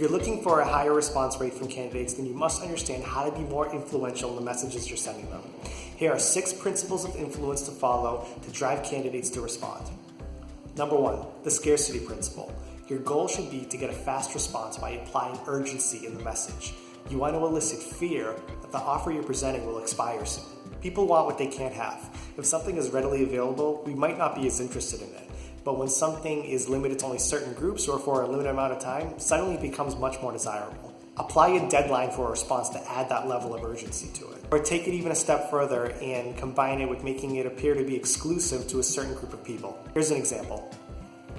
you're looking for a higher response rate from candidates, then you must understand how to be more influential in the messages you're sending them. Here are 6 principles of influence to follow to drive candidates to respond. Number 1, the scarcity principle. Your goal should be to get a fast response by applying urgency in the message. You want to elicit fear that the offer you're presenting will expire soon. People want what they can't have. If something is readily available, we might not be as interested in it. But when something is limited to only certain groups or for a limited amount of time, suddenly it becomes much more desirable. Apply a deadline for a response to add that level of urgency to it. Or take it even a step further and combine it with making it appear to be exclusive to a certain group of people. Here's an example.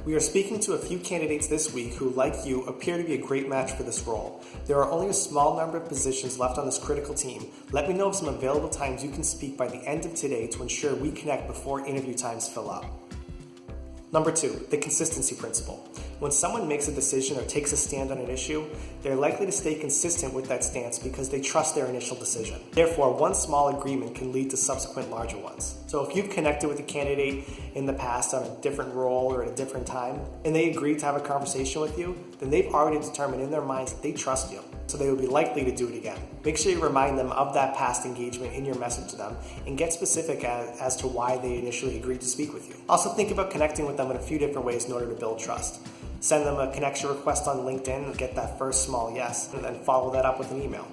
We are speaking to a few candidates this week who, like you, appear to be a great match for this role. There are only a small number of positions left on this critical team. Let me know of some available times you can speak by the end of today to ensure we connect before interview times fill up. Number 2, the consistency principle. When someone makes a decision or takes a stand on an issue, they're likely to stay consistent with that stance because they trust their initial decision. Therefore, one small agreement can lead to subsequent larger ones. So if you've connected with a candidate in the past on a different role or at a different time, and they agreed to have a conversation with you, then they've already determined in their minds that they trust you, so they will be likely to do it again. Make sure you remind them of that past engagement in your message to them and get specific as to why they initially agreed to speak with you. Also think about connecting with them in a few different ways in order to build trust. Send them a connection request on LinkedIn and get that first small yes, and then follow that up with an email.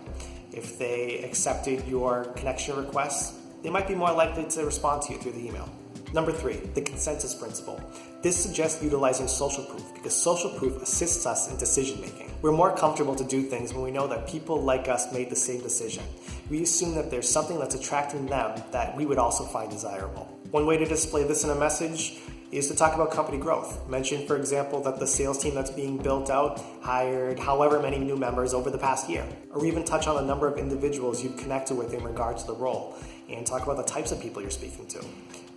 If they accepted your connection request, they might be more likely to respond to you through the email. Number 3, the consensus principle. This suggests utilizing social proof because social proof assists us in decision making. We're more comfortable to do things when we know that people like us made the same decision. We assume that there's something that's attracting them that we would also find desirable. One way to display this in a message is to talk about company growth. Mention, for example, that the sales team that's being built out hired however many new members over the past year. Or even touch on the number of individuals you've connected with in regards to the role, and talk about the types of people you're speaking to.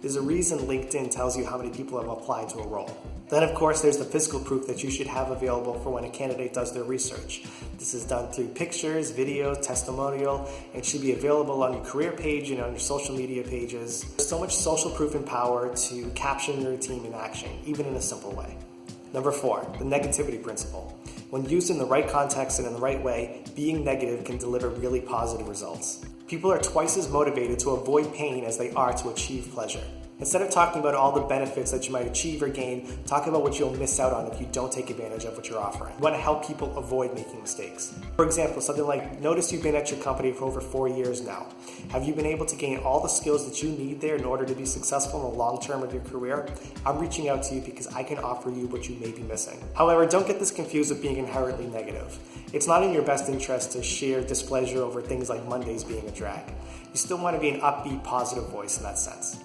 There's a reason LinkedIn tells you how many people have applied to a role. Then, of course, there's the physical proof that you should have available for when a candidate does their research. This is done through pictures, video, testimonial, and should be available on your career page and on your social media pages. There's so much social proof and power to capturing your team in action, even in a simple way. Number 4, the negativity principle. When used in the right context and in the right way, being negative can deliver really positive results. People are twice as motivated to avoid pain as they are to achieve pleasure. Instead of talking about all the benefits that you might achieve or gain, talk about what you'll miss out on if you don't take advantage of what you're offering. You want to help people avoid making mistakes. For example, something like, notice you've been at your company for over 4 years now. Have you been able to gain all the skills that you need there in order to be successful in the long term of your career? I'm reaching out to you because I can offer you what you may be missing. However, don't get this confused with being inherently negative. It's not in your best interest to share displeasure over things like Mondays being a drag. You still want to be an upbeat, positive voice in that sense.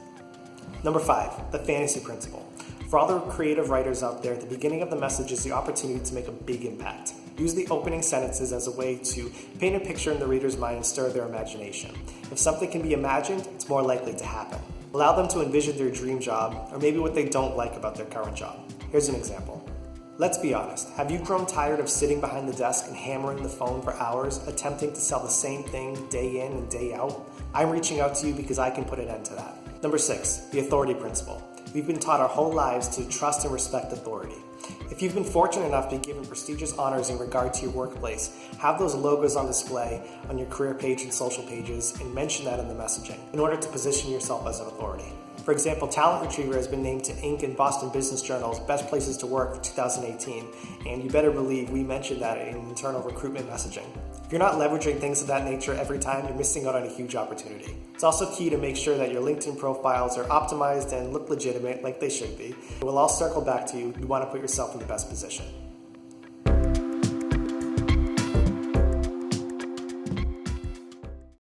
Number 5, the fantasy principle. For all the creative writers out there, the beginning of the message is the opportunity to make a big impact. Use the opening sentences as a way to paint a picture in the reader's mind and stir their imagination. If something can be imagined, it's more likely to happen. Allow them to envision their dream job, or maybe what they don't like about their current job. Here's an example. Let's be honest, have you grown tired of sitting behind the desk and hammering the phone for hours, attempting to sell the same thing day in and day out? I'm reaching out to you because I can put an end to that. Number 6, the authority principle. We've been taught our whole lives to trust and respect authority. If you've been fortunate enough to be given prestigious honors in regard to your workplace, have those logos on display on your career page and social pages and mention that in the messaging in order to position yourself as an authority. For example, Talent Retriever has been named to Inc. and Boston Business Journal's Best Places to Work for 2018, and you better believe we mentioned that in internal recruitment messaging. If you're not leveraging things of that nature every time, you're missing out on a huge opportunity. It's also key to make sure that your LinkedIn profiles are optimized and look legitimate like they should be. We'll all circle back to you. You want to put yourself in the best position.